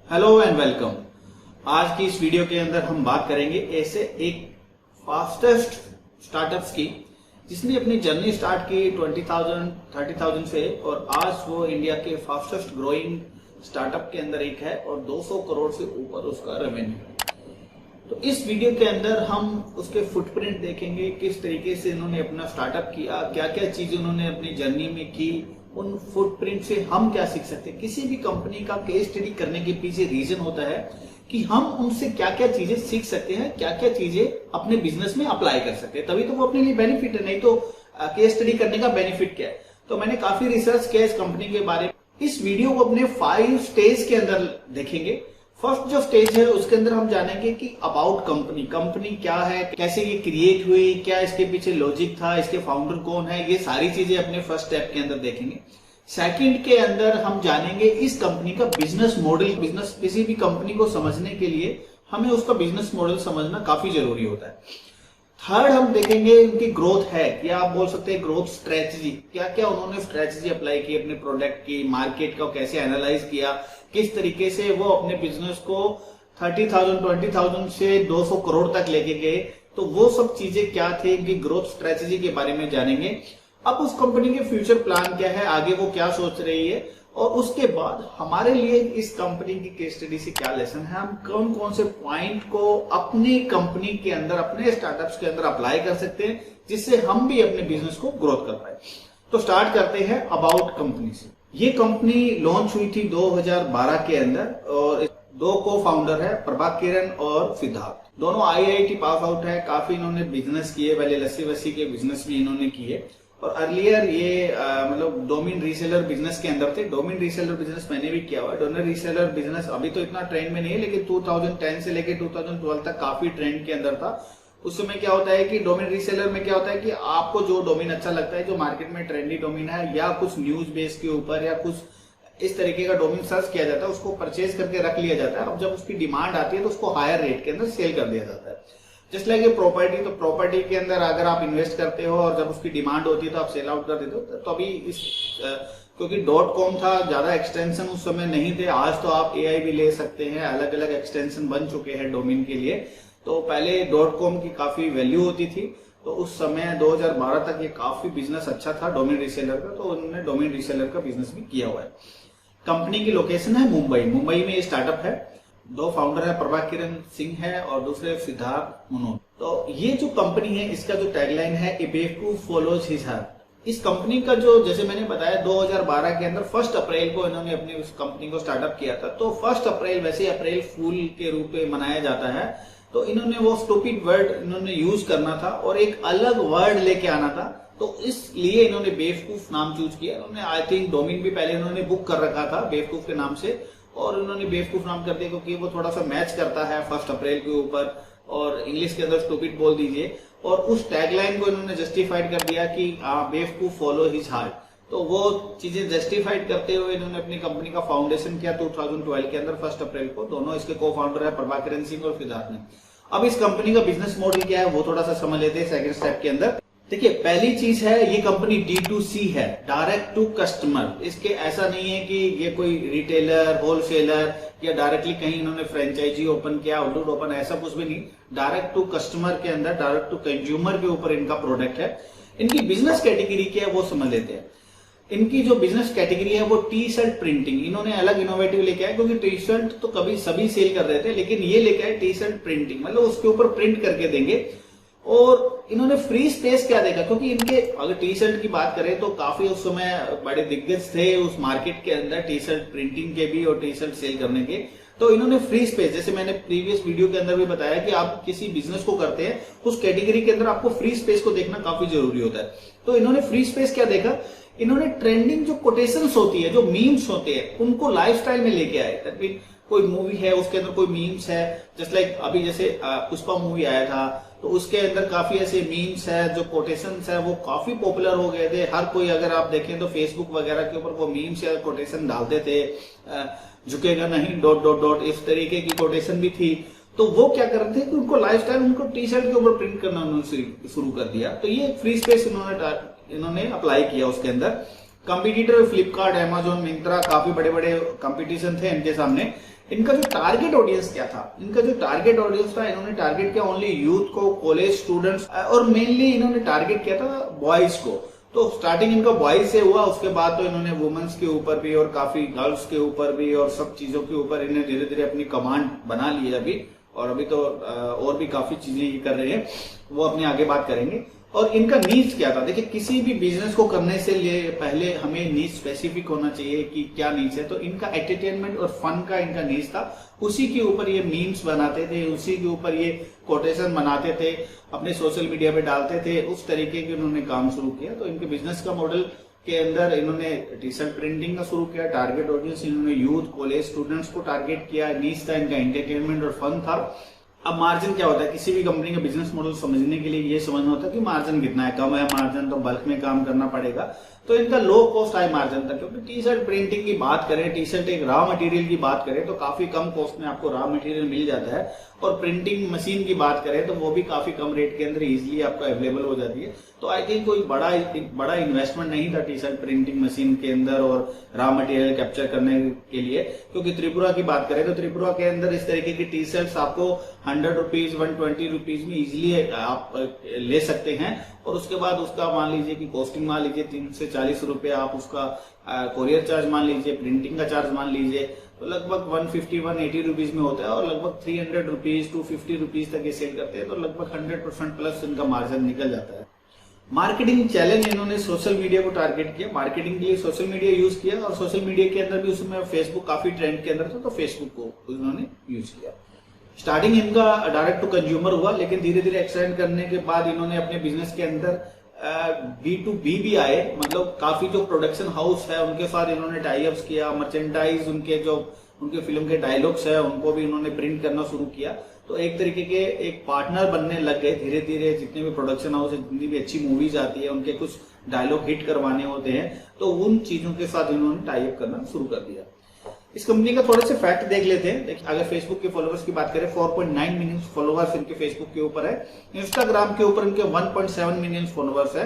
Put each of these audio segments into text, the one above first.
Hello and welcome. आज की इस वीडियो के अंदर हम बात करेंगे ऐसे एक फास्टेस्ट स्टार्टअप्स की जिसने अपनी जर्नी स्टार्ट की 20,000 30,000 से और आज वो इंडिया के फास्टेस्ट ग्रोइंग स्टार्टअप के अंदर एक है और 200 करोड़ से ऊपर उसका रेवेन्यू है। तो इस वीडियो के अंदर हम उसके फुटप्रिंट देखेंगे, किस तरीके से इन्होंने अपना स्टार्टअप किया, क्या क्या चीज उन्होंने अपनी जर्नी में की, उन फुटप्रिंट से हम क्या सीख सकते हैं। किसी भी कंपनी का केस स्टडी करने के पीछे रीजन होता है कि हम उनसे क्या क्या चीजें सीख सकते हैं, क्या क्या चीजें अपने बिजनेस में अप्लाई कर सकते हैं, तभी तो वो अपने लिए बेनिफिट है। नहीं तो केस स्टडी करने का बेनिफिट क्या है। तो मैंने काफी रिसर्च किया इस कंपनी के बारे में। इस वीडियो को अपने 5 स्टेज के अंदर देखेंगे। फर्स्ट जो स्टेज है उसके अंदर हम जानेंगे कि अबाउट कंपनी, कंपनी क्या है, कैसे ये क्रिएट हुई, क्या इसके पीछे लॉजिक था, इसके फाउंडर कौन है, ये सारी चीजें अपने फर्स्ट स्टेप के अंदर देखेंगे। सेकंड के अंदर हम जानेंगे इस कंपनी का बिजनेस मॉडल। बिजनेस किसी भी कंपनी को समझने के लिए हमें उसका बिजनेस मॉडल समझना काफी जरूरी होता है। थर्ड हम देखेंगे उनकी ग्रोथ है, क्या आप बोल सकते हैं ग्रोथ स्ट्रेटजी, क्या क्या उन्होंने स्ट्रेटजी अप्लाई की अपने प्रोडक्ट की, मार्केट का कैसे एनालाइज किया, किस तरीके से वो अपने बिजनेस को 30,000 20,000 से 200 करोड़ तक लेके गए। तो वो सब चीजें क्या थी, इनकी ग्रोथ स्ट्रेटजी के बारे में जानेंगे। अब उस कंपनी के फ्यूचर प्लान क्या है, आगे वो क्या सोच रही है, और उसके बाद हमारे लिए इस कंपनी की केस स्टडी से क्या लेसन है, हम कौन कौन से पॉइंट को अपनी कंपनी के अंदर, अपने स्टार्टअप्स के अंदर अप्लाई कर सकते हैं जिससे हम भी अपने बिजनेस को ग्रोथ कर पाए। तो स्टार्ट करते हैं अबाउट कंपनी से। ये कंपनी लॉन्च हुई थी 2012 के अंदर और दो को फाउंडर है, प्रभात किरण और सिद्धार्थ। दोनों IIT पास आउट है। काफी इन्होंने बिजनेस किए, पहले लस्सी वस्सी के बिजनेस भी इन्होंने किए और अर्लियर ये मतलब डोमेन रीसेलर बिजनेस के अंदर थे। डोमेन रीसेलर बिजनेस मैंने भी किया हुआ है। डोमेन रीसेलर बिजनेस अभी तो इतना ट्रेंड में नहीं है, लेकिन 2010 से लेकर 2012 तक काफी ट्रेंड के अंदर था। उस समय क्या होता है कि डोमेन रीसेलर में क्या होता है कि आपको जो डोमेन अच्छा लगता है, जो मार्केट में ट्रेंडी डोमेन है या कुछ न्यूज बेस के ऊपर या कुछ इस तरीके का डोमेन सर्च किया जाता है, उसको परचेज करके रख लिया जाता है। अब जब उसकी डिमांड आती है तो उसको हायर रेट के अंदर सेल कर दिया जाता है। जस्ट लाइक ये प्रॉपर्टी, तो प्रॉपर्टी के अंदर अगर आप इन्वेस्ट करते हो और जब उसकी डिमांड होती है तो आप सेल आउट कर देते हो। तो अभी इस क्योंकि .com था, ज्यादा एक्सटेंशन उस समय नहीं थे। आज तो आप AI भी ले सकते हैं, अलग अलग एक्सटेंशन बन चुके हैं डोमेन के लिए। तो पहले .com की काफी वैल्यू होती थी, तो उस समय 2012 तक ये काफी बिजनेस अच्छा था डोमेन रीसेलर का, तो उन्होंने डोमेन रीसेलर का बिजनेस भी किया हुआ है। कंपनी की लोकेशन है मुंबई। मुंबई में ये स्टार्टअप है। दो फाउंडर है, प्रभात किरण सिंह है और दूसरे सिद्धार्थ मनोज। तो ये जो कंपनी है इसका जो टैगलाइन है, ए बेवकूफ फॉलोज हिज हार्ट। इस कंपनी का जो, जैसे मैंने बताया 2012 के अंदर 1 अप्रैल को इन्होंने अपनी उस कंपनी को स्टार्टअप किया था। तो 1 अप्रैल वैसे अप्रैल फूल के रूप में मनाया जाता है, तो इन्होंने वो स्टूपिड वर्ड इन्होंने यूज करना था और एक अलग वर्ड लेके आना था, तो इसलिए इन्होंने बेवकूफ नाम चूज किया। इन्होंने आई थिंक डोमेन भी पहले इन्होंने बुक कर रखा था बेवकूफ के नाम से, और उन्होंने बेवकूफ नाम कर दिया क्योंकि वो थोड़ा सा मैच करता है 1 अप्रैल के ऊपर, और इंग्लिश के अंदर स्टूपिड बोल दीजिए। और उस टैगलाइन को इन्होंने जस्टिफाइड कर दिया कि बेवकूफ फॉलो हिज हार्ट। तो वो चीजें जस्टिफाइड करते हुए इन्होंने अपनी कंपनी का फाउंडेशन किया 2012 के अंदर 1 अप्रैल को। दोनों इसके को फाउंडर है प्रभात किरण सिंह और सिद्धार्थ ने। अब इस कंपनी का बिजनेस मॉडल क्या है वो थोड़ा सा समझ लेते हैं सेकंड स्टेप के अंदर। देखिए, पहली चीज है ये कंपनी D2C है, डायरेक्ट टू कस्टमर। इसके ऐसा नहीं है कि ये कोई रिटेलर, होलसेलर या डायरेक्टली कहीं इन्होंने फ्रेंचाइजी ओपन किया, आउटलेट ओपन, ऐसा कुछ भी नहीं। डायरेक्ट टू कस्टमर के अंदर, डायरेक्ट टू कंज्यूमर के ऊपर इनका प्रोडक्ट है। इनकी बिजनेस कैटेगरी क्या है वो समझ लेते हैं। इनकी जो बिजनेस कैटेगरी है वो टी शर्ट प्रिंटिंग। इन्होंने अलग इनोवेटिव लेके आए, क्योंकि टी शर्ट तो कभी सभी सेल कर रहे थे, लेकिन ये लेके आए टी शर्ट प्रिंटिंग, मतलब उसके ऊपर प्रिंट करके देंगे। और इन्होंने फ्री स्पेस क्या देगा, क्योंकि इनके अगर टी शर्ट की बात करें तो काफी उस समय बड़े दिग्गज थे उस मार्केट के अंदर टी शर्ट प्रिंटिंग के भी और टी शर्ट सेल करने के। तो इन्होंने फ्री स्पेस, जैसे मैंने प्रीवियस वीडियो के अंदर भी बताया कि आप किसी बिजनेस को करते हैं उस कैटेगरी के अंदर आपको फ्री स्पेस को देखना काफी जरूरी होता है। तो इन्होंने फ्री स्पेस क्या देखा, इन्होंने ट्रेंडिंग जो कोटेशंस होती है, जो मीम्स होते हैं, उनको लाइफस्टाइल में लेके आए। कोई मूवी है उसके अंदर कोई मीम्स है, जस्ट लाइक अभी जैसे पुष्पा मूवी आया था, तो उसके अंदर काफी ऐसे मीम्स है, जो कोटेशंस है वो काफी पॉपुलर हो गए थे। हर कोई, अगर आप देखें तो फेसबुक वगैरह के ऊपर वो मीम्स या कोटेशन डालते थे, झुकेगा नहीं ... इस तरीके की कोटेशन भी थी। तो वो क्या कर रहे थे कि उनको लाइफस्टाइल, उनको टी शर्ट के ऊपर प्रिंट करना उन्होंने शुरू कर दिया। तो ये फ्री स्पेस इन्होंने अप्लाई किया उसके अंदर। कंपटीटर फ्लिपकार्ट, अमेजोन, मिंत्रा, काफी बड़े बड़े कंपटीशन थे इनके सामने। इनका जो टारगेट ऑडियंस क्या था, इनका जो टारगेट ऑडियंस था, इन्होंने टारगेट किया ओनली यूथ को, कॉलेज स्टूडेंट्स, और मेनली इन्होंने टारगेट किया था बॉयज को। तो स्टार्टिंग इनका बॉयज से हुआ, उसके बाद तो इन्होंने वुमेन्स के ऊपर भी और काफी गर्ल्स के ऊपर भी और सब चीजों के ऊपर इन्हें धीरे धीरे अपनी कमांड बना ली है अभी, और अभी तो और भी काफी चीजें ये कर रहे हैं, वो अपने आगे बात करेंगे। और इनका नीड्स क्या था, देखिए किसी भी बिजनेस को करने से पहले हमें नीड्स स्पेसिफिक होना चाहिए कि क्या नीड्स है। तो इनका एंटरटेनमेंट और फन का इनका नीड्स था, उसी के ऊपर ये मीम्स बनाते थे, उसी के ऊपर ये कोटेशन बनाते थे, अपने सोशल मीडिया पे डालते थे, उस तरीके के उन्होंने काम शुरू किया। तो इनके बिजनेस का मॉडल के अंदर इन्होंने टी शर्ट प्रिंटिंग का शुरू किया, टारगेट ऑडियंस इन्होंने यूथ, कॉलेज स्टूडेंट्स को टारगेट किया, नीड्स था इनका एंटरटेनमेंट और फन था। अब मार्जिन क्या होता है, किसी भी कंपनी का बिजनेस मॉडल समझने के लिए ये समझना होता है कि मार्जिन कितना है, कम है मार्जिन तो बल्क में काम करना पड़ेगा। तो इनका लो कॉस्ट हाई मार्जिन था, क्योंकि टी शर्ट प्रिंटिंग की बात करें, टी शर्ट एक रॉ मटेरियल की बात करें तो काफी कम कॉस्ट में आपको रॉ मटेरियल मिल जाता है, और प्रिंटिंग मशीन की बात करें तो वो भी काफी कम रेट के अंदर इजिली आपको अवेलेबल हो जाती है। तो आई थिंक कोई बड़ा इन्वेस्टमेंट नहीं था टी शर्ट प्रिंटिंग मशीन के अंदर और रॉ मटेरियल कैप्चर करने के लिए, क्योंकि त्रिपुरा की बात करें तो त्रिपुरा के अंदर इस तरीके की टी शर्ट्स आपको 100 रुपीज 120 रुपीज में इजिली आप ले सकते हैं। और उसके बाद उसका मान लीजिए कि कॉस्टिंग मान लीजिए 30 से 40 रुपए, आप उसका कोरियर चार्ज मान लीजिए, प्रिंटिंग का चार्ज मान लीजिए, तो लगभग 150-180 रुपीज में होता है, और लगभग 300 रुपीज 250 रुपीज तक ये सेल करते हैं। तो लगभग 100% प्लस इनका मार्जिन निकल जाता है। मार्केटिंग चैलेंज, इन्होंने सोशल मीडिया को टारगेट किया, मार्केटिंग के लिए सोशल मीडिया यूज किया, और सोशल मीडिया के अंदर भी उसमें फेसबुक काफी ट्रेंड के अंदर था, तो फेसबुक को इन्होंने यूज किया। स्टार्टिंग इनका डायरेक्ट टू कंज्यूमर हुआ, लेकिन धीरे धीरे एक्सटेंड करने के बाद इन्होंने अपने बिजनेस के अंदर B2B भी आए, मतलब काफी जो प्रोडक्शन हाउस है उनके साथ इन्होंने टाई अप्स किया, मर्चेंडाइज, उनके फिल्म के डायलॉग्स है उनको भी इन्होंने प्रिंट करना शुरू किया। तो एक तरीके के एक पार्टनर बनने लग गए धीरे धीरे। जितने भी प्रोडक्शन हाउस है, जितनी भी अच्छी मूवीज आती है, उनके कुछ डायलॉग हिट करवाने होते हैं, तो उन चीजों के साथ इन्होंने टाई अप करना शुरू कर दिया। इस कंपनी का थोड़े से फैक्ट देख लेते हैं। देखिए, अगर फेसबुक के फॉलोअर्स की बात करें 4.9 मिलियन फॉलोअर्स इनके फेसबुक के ऊपर है, इंस्टाग्राम के ऊपर इनके 1.7 मिलियन फॉलोअर्स है।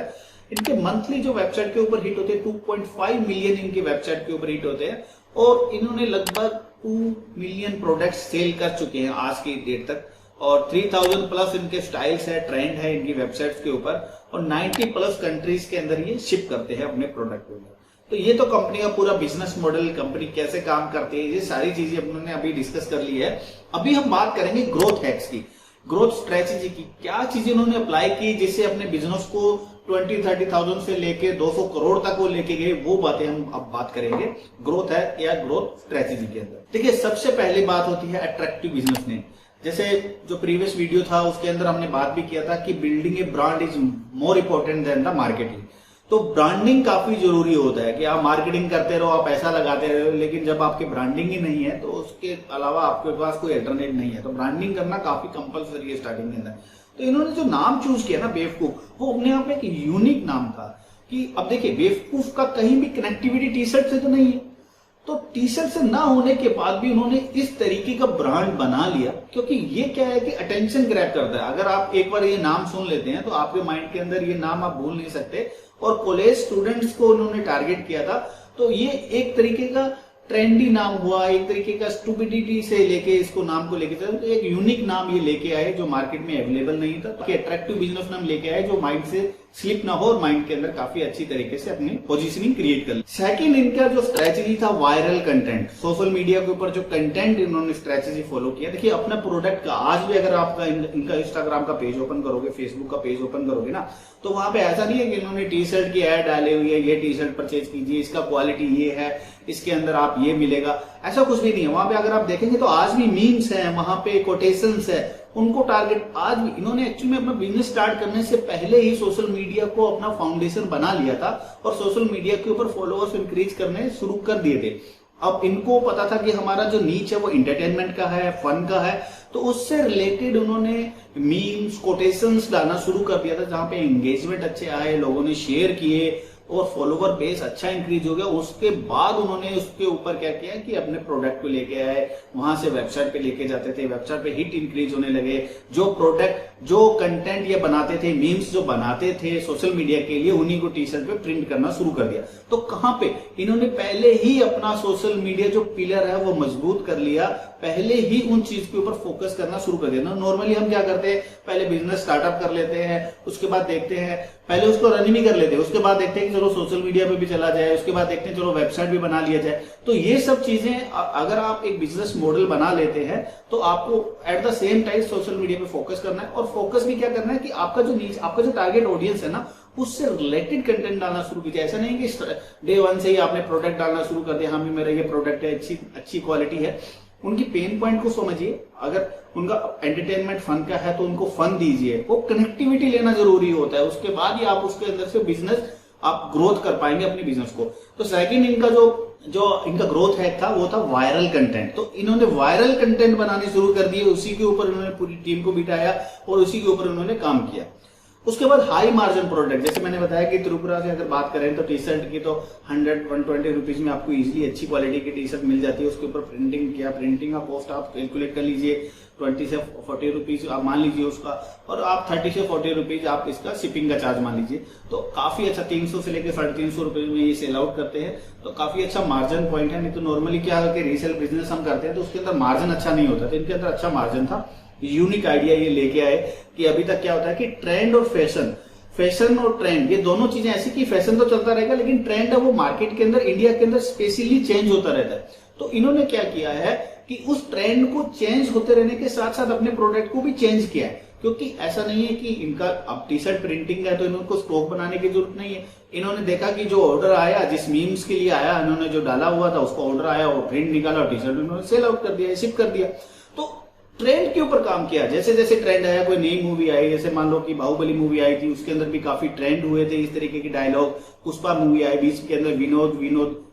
इनके मंथली जो वेबसाइट के ऊपर हिट होते हैं 2.5 मिलियन इनके वेबसाइट के ऊपर हिट होते हैं, और इन्होंने लगभग 2 मिलियन प्रोडक्ट्स सेल कर चुके हैं आज की डेट तक, और 3000 प्लस इनके स्टाइल्स है, ट्रेंड है इनकी वेबसाइट्स के ऊपर, और 90 प्लस कंट्रीज के अंदर ये शिप करते हैं अपने प्रोडक्ट को। तो ये तो कंपनी का पूरा बिजनेस मॉडल, कंपनी कैसे काम करती है, ये सारी चीजें हमने अभी डिस्कस कर ली है। अभी हम बात करेंगे ग्रोथ हैक्स की, ग्रोथ स्ट्रेटेजी की। क्या चीजें उन्होंने अप्लाई की जिससे अपने बिजनेस को 20-30,000 से लेके 200 करोड़ तक वो लेके गए, वो बातें हम अब बात करेंगे ग्रोथ है या ग्रोथ स्ट्रेटेजी के अंदर। देखिए, सबसे पहली बात होती है अट्रैक्टिव बिजनेस नेम। जैसे जो प्रीवियस वीडियो था उसके अंदर हमने बात भी किया था कि building a brand is more important than the marketing. तो ब्रांडिंग काफी जरूरी होता है कि आप मार्केटिंग करते रहो, आप पैसा लगाते रहो, लेकिन जब आपकी ब्रांडिंग ही नहीं है तो उसके अलावा आपके पास कोई अल्टरनेट नहीं है। तो ब्रांडिंग करना काफी कंपलसरी है स्टार्टिंग के अंदर। तो इन्होंने जो नाम चूज किया ना बेवकूफ, वो अपने आप में एक यूनिक नाम था कि अब देखिए बेवकूफ का कहीं भी कनेक्टिविटी टी शर्ट से तो नहीं है, तो टी शर्ट से ना होने के बाद भी उन्होंने इस तरीके का ब्रांड बना लिया, क्योंकि ये क्या है कि अटेंशन ग्रैब करता है। अगर आप एक बार ये नाम सुन लेते हैं तो आपके माइंड के अंदर ये नाम आप भूल नहीं सकते। और कॉलेज स्टूडेंट्स को उन्होंने टारगेट किया था, तो ये एक तरीके का ट्रेंडी नाम हुआ, एक तरीके का स्टूपिडिटी से लेके इसको नाम को लेके चले, तो एक यूनिक नाम ये लेके आए जो मार्केट में अवेलेबल नहीं था। तो अट्रैक्टिव बिजनेस नाम लेके आए जो माइंड से स्लिप ना हो और माइंड के अंदर काफी अच्छी तरीके से अपनी पोजीशनिंग क्रिएट कर ली। सेकंड, इनका जो स्ट्रेटेजी था वायरल कंटेंट, सोशल मीडिया के ऊपर जो कंटेंट इन्होंने स्ट्रेटेजी फॉलो किया। देखिए, अपना प्रोडक्ट का आज भी अगर आपका इनका इंस्टाग्राम का पेज ओपन करोगे, फेसबुक का पेज ओपन करोगे ना, तो वहां पे ऐसा नहीं है कि इन्होंने टी शर्ट की एड डाली हुई है, ये टी शर्ट परचेज कीजिए, इसका क्वालिटी ये है, इसके अंदर आप ये मिलेगा, ऐसा कुछ भी नहीं है। वहां पे अगर आप देखेंगे तो आज भी मीम्स है, वहां पे कोटेशंस है, उनको टारगेट आज भी इन्होंने एक्चुअली में अपना बिजनेस स्टार्ट करने से पहले ही सोशल मीडिया को अपना फाउंडेशन बना लिया था और सोशल मीडिया के ऊपर फॉलोअर्स इंक्रीज करने शुरू कर दिए थे। अब इनको पता था कि हमारा जो नीच है वो एंटरटेनमेंट का है, फन का है, तो उससे रिलेटेड उन्होंने मीम्स कोटेशंस डालना शुरू कर दिया था, जहां पे एंगेजमेंट अच्छे आए, लोगों ने शेयर किए, और फॉलोवर बेस अच्छा इंक्रीज हो गया। उसके बाद उन्होंने उसके ऊपर क्या किया कि अपने प्रोडक्ट को लेके आए, वहां से वेबसाइट पे लेके जाते थे, वेबसाइट पे हिट इंक्रीज होने लगे। जो प्रोडक्ट जो कंटेंट ये बनाते थे, मीम्स जो बनाते थे सोशल मीडिया के लिए, उन्हीं को टी शर्ट पे प्रिंट करना शुरू कर दिया। तो कहां पे इन्होंने पहले ही अपना सोशल मीडिया जो पिलर है वो मजबूत कर लिया, पहले ही उन चीज के ऊपर फोकस करना शुरू कर दिया। नॉर्मली हम क्या करते हैं, पहले बिजनेस स्टार्टअप कर लेते हैं, उसके बाद देखते हैं, पहले उसको रन भी कर लेते हैं, उसके बाद देखते हैं कि चलो सोशल मीडिया पे भी चला जाए, उसके बाद देखते हैं चलो वेबसाइट भी बना लिया जाए। तो ये सब चीजें अगर आप एक बिजनेस मॉडल बना लेते हैं तो आपको at the same time social media पे फोकस करना है। और फोकस भी क्या करना है कि आपका जो टारगेट ऑडियंस है ना, उससे रिलेटेड कंटेंट डालना शुरू कीजिए। ऐसा नहीं कि डे वन से ही आपने प्रोडक्ट डालना शुरू कर दिया, हाँ मेरा ये प्रोडक्ट है, अच्छी क्वालिटी है। उनकी पेन पॉइंट को समझिए। अगर उनका एंटरटेनमेंट फन का है तो उनको फन दीजिए, वो कनेक्टिविटी लेना जरूरी होता है। उसके बाद ही आप उसके अंदर से बिजनेस आप ग्रोथ कर पाएंगे अपनी बिजनेस को। तो सेकंड इनका जो इनका ग्रोथ हैक था वो था वायरल कंटेंट। तो इन्होंने वायरल कंटेंट बनाने शुरू कर दिए, उसी के ऊपर इन्होंने पूरी टीम को बिठाया और उसी के ऊपर उन्होंने काम किया। उसके बाद हाई मार्जिन प्रोडक्ट, जैसे मैंने बताया कि त्रिपुरा से अगर बात करें तो टी शर्ट की तो 100-120 रुपीज में आपको इजीली अच्छी क्वालिटी की टी शर्ट मिल जाती है। उसके ऊपर प्रिंटिंग किया, प्रिंटिंग का कॉस्ट आप कैलकुलेट कर लीजिए, 20 से 40 रुपीज आप मान लीजिए उसका, और आप 30 से 40 रुपीज आप इसका शिपिंग का चार्ज मान लीजिए। तो काफी अच्छा 300 से लेकर 350 रुपए में ये सेल आउट करते हैं। तो काफी अच्छा मार्जिन पॉइंट है। नहीं तो नॉर्मली क्या है कि रीसेल बिजनेस हम करते हैं तो उसके अंदर मार्जिन अच्छा नहीं होता, तो इनके अंदर अच्छा मार्जिन था। यूनिक आइडिया ये लेके आए कि अभी तक क्या होता है कि ट्रेंड और फैशन और ट्रेंड ये दोनों चीजें ऐसी कि फैशन तो चलता रहेगा लेकिन ट्रेंड है वो मार्केट के अंदर, इंडिया के अंदर स्पेशली चेंज होता रहता है। तो इन्होंने क्या किया है कि उस ट्रेंड को चेंज होते रहने के साथ साथ अपने प्रोडक्ट को भी चेंज किया है। क्योंकि ऐसा नहीं है कि इनका अब टी शर्ट प्रिंटिंग है तो इनको स्टॉक बनाने की जरूरत नहीं है। इन्होंने देखा कि जो ऑर्डर आया, जिस मीम्स के लिए आया, इन्होंने जो डाला हुआ था उसका ऑर्डर आया, वो प्रिंट निकाला, टी शर्ट उन्होंने सेल आउट कर दिया, शिप कर दिया। तो ट्रेंड के ऊपर काम किया। जैसे जैसे ट्रेंड आया, कोई नई मूवी आई, जैसे मान लो कि बाहुबली मूवी आई थी, उसके अंदर भी काफी ट्रेंड हुए थे इस तरीके के डायलॉग। पुष्पा मूवी आई, बीच के अंदर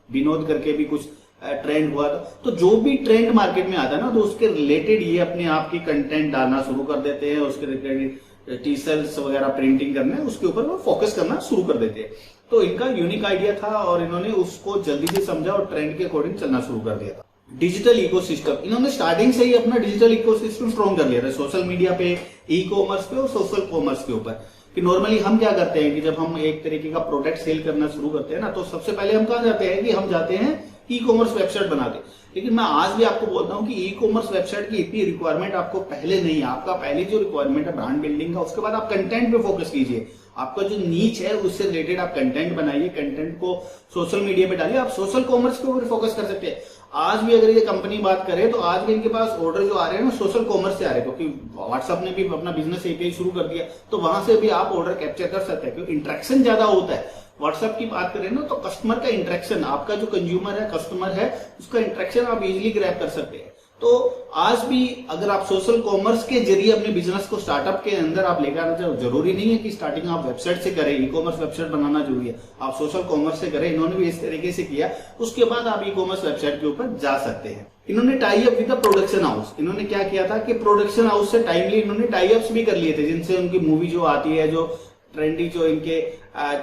विनोद करके भी कुछ ट्रेंड हुआ था। तो जो भी ट्रेंड मार्केट में आता है ना, तो उसके रिलेटेड ये अपने आप की कंटेंट डालना शुरू कर देते हैं, उसके रिलेटेड टी शर्ट्स वगैरह प्रिंटिंग करना है, उसके ऊपर वो फोकस करना शुरू कर देते हैं। तो इनका यूनिक आइडिया था और इन्होंने उसको जल्दी से समझा और ट्रेंड के अकॉर्डिंग चलना शुरू कर दिया था। डिजिटल इकोसिस्टम, इन्होंने स्टार्टिंग से ही अपना डिजिटल इकोसिस्टम स्ट्रॉन्ग कर लिया था, सोशल मीडिया पे, ई कॉमर्स पे और सोशल कॉमर्स के ऊपर। कि नॉर्मली हम क्या करते हैं कि जब हम एक तरीके का प्रोडक्ट सेल करना शुरू करते हैं ना, तो सबसे पहले हम कहां जाते हैं कि हम जाते हैं ई कॉमर्स वेबसाइट बनाते। लेकिन मैं आज भी आपको बोलता हूं कि ई कॉमर्स वेबसाइट की इतनी रिक्वायरमेंट आपको पहले नहीं है। आपका पहली जो रिक्वायरमेंट है ब्रांड बिल्डिंग का, उसके बाद आप कंटेंट पे फोकस कीजिए। आपका जो नीच है उससे रिलेटेड आप कंटेंट बनाइए, कंटेंट को सोशल मीडिया पे डालिए। आप सोशल कॉमर्स के ऊपर फोकस कर सकते हैं। आज भी अगर ये कंपनी बात करे तो आज भी इनके पास ऑर्डर जो आ रहे हैं ना सोशल कॉमर्स से आ रहे हैं, क्योंकि व्हाट्सएप ने भी अपना बिजनेस एपीआई शुरू कर दिया, तो वहां से भी आप ऑर्डर कैप्चर कर सकते हैं क्योंकि इंटरेक्शन ज्यादा होता है। व्हाट्सएप की बात करें ना तो कस्टमर का इंटरेक्शन, आपका जो कंज्यूमर है, कस्टमर है, उसका इंटरेक्शन आप इजिली ग्रैब कर सकते हैं। तो आज भी अगर आप सोशल कॉमर्स के जरिए अपने बिजनेस को स्टार्टअप के अंदर आप लेकर आना चाहो, जरूरी नहीं है कि स्टार्टिंग आप वेबसाइट से करें, ई कॉमर्स वेबसाइट बनाना जरूरी है, आप सोशल कॉमर्स से करें। इन्होंने भी इस तरीके से किया, उसके बाद आप ई कॉमर्स वेबसाइट के ऊपर जा सकते हैं। इन्होंने tie up with the production house, इन्होंने क्या किया था कि प्रोडक्शन हाउस से टाइमली इन्होंने टाई अप्स भी कर लिए थे, जिनसे उनकी मूवी जो आती है, जो ट्रेंडी जो इनके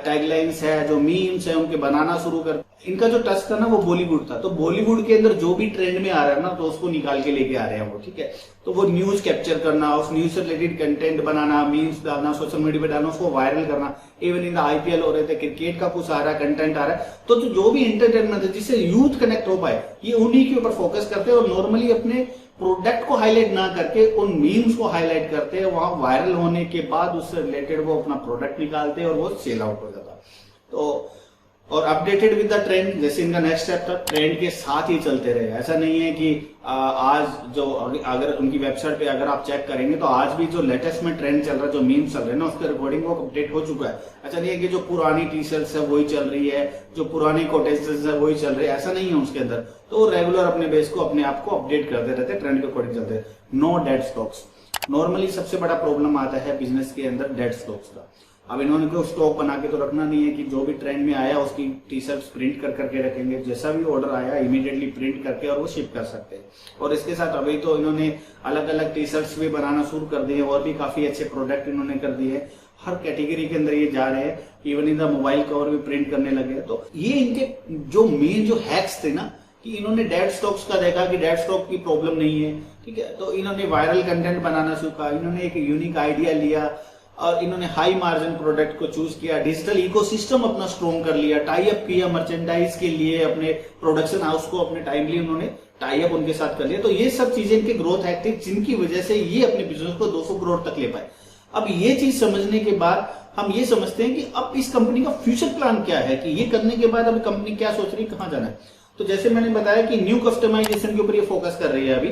टैगलाइंस है, जो मीम्स है, उनके बनाना शुरू कर। इनका जो टच था ना वो बॉलीवुड था, तो बॉलीवुड के अंदर जो भी ट्रेंड में आ रहा है ना, तो उसको निकाल के लेके आ रहे हैं वो, ठीक है। तो वो न्यूज कैप्चर करना, उस न्यूज से रिलेटेड कंटेंट बनाना, मीम्स डालना, सोशल मीडिया पे डालना, उसको वायरल करना। इवन इन द आईपीएल हो रहे थे, क्रिकेट का कुछ आ रहा है, कंटेंट आ रहा है, तो जो भी एंटरटेनमेंट है जिससे यूथ कनेक्ट हो पाए, ये उन्हीं के ऊपर फोकस करते हैं और नॉर्मली अपने प्रोडक्ट को हाईलाइट ना करके उन मीम्स को हाईलाइट करते हैं। वहां वायरल होने के बाद उससे रिलेटेड वो अपना प्रोडक्ट निकालते हैं और वो सेल आउट हो जाता। तो और अपडेटेड विद द ट्रेंड, जैसे इनका नेक्स्ट स्टेप था ट्रेंड के साथ ही चलते रहे। ऐसा नहीं है कि आज जो अगर उनकी वेबसाइट पे अगर आप चेक करेंगे तो आज भी जो लेटेस्ट में ट्रेंड चल रहा है, जो मीम्स चल रहे हैं ना, उसके रिकॉर्डिंग वो अपडेट हो चुका है। ऐसा नहीं है कि जो पुरानी टी शर्ट्स है वही चल रही है, जो पुरानी कोटेशंस है वही चल रही है, ऐसा नहीं है उसके अंदर। तो रेगुलर अपने बेस को अपने आप को अपडेट करते रहते हैं, ट्रेंड के अकॉर्डिंग चलते हैं। नो डेड स्टॉक्स, नॉर्मली सबसे बड़ा प्रॉब्लम आता है बिजनेस के अंदर डेड स्टॉक्स का। अब इन्होंने कोई स्टॉक बना के तो रखना नहीं है कि जो भी ट्रेंड में आया उसकी टी शर्ट प्रिंट कर करके रखेंगे, जैसा भी ऑर्डर आया इमीडिएटली प्रिंट करके और वो शिप कर सकते हैं। और इसके साथ अभी तो इन्होंने अलग अलग टी शर्ट्स भी बनाना शुरू कर दिए और भी काफी अच्छे प्रोडक्ट इन्होंने कर दिए। हर कैटेगरी के अंदर ये जा रहे हैं, even in the mobile cover भी प्रिंट करने लगे हैं। तो ये इनके जो मेन जो हैक्स थे ना, कि इन्होंने डेड स्टॉक्स का देखा कि डेड स्टॉक की प्रॉब्लम नहीं है, ठीक है, तो इन्होंने वायरल कंटेंट बनाना सीखा, इन्होंने एक यूनिक आइडिया लिया और इन्होंने हाई मार्जिन प्रोडक्ट को चूज किया, डिजिटल इकोसिस्टम अपना स्ट्रॉन्ग कर लिया, टाई अप किया मर्चेंडाइज के लिए, अपने प्रोडक्शन हाउस को अपने टाइमली उन्होंने टाई अप उनके साथ कर लिया। तो ये सब चीजें इनके ग्रोथ हैक थे, जिनकी वजह से ये अपने बिजनेस को 200 करोड़ तक ले पाए। अब ये चीज समझने के बाद हम ये समझते हैं कि अब इस कंपनी का फ्यूचर प्लान क्या है, कि ये करने के बाद अभी कंपनी क्या सोच रही है, कहां जाना है। तो जैसे मैंने बताया कि न्यू कस्टमाइजेशन के ऊपर ये फोकस कर रही है अभी।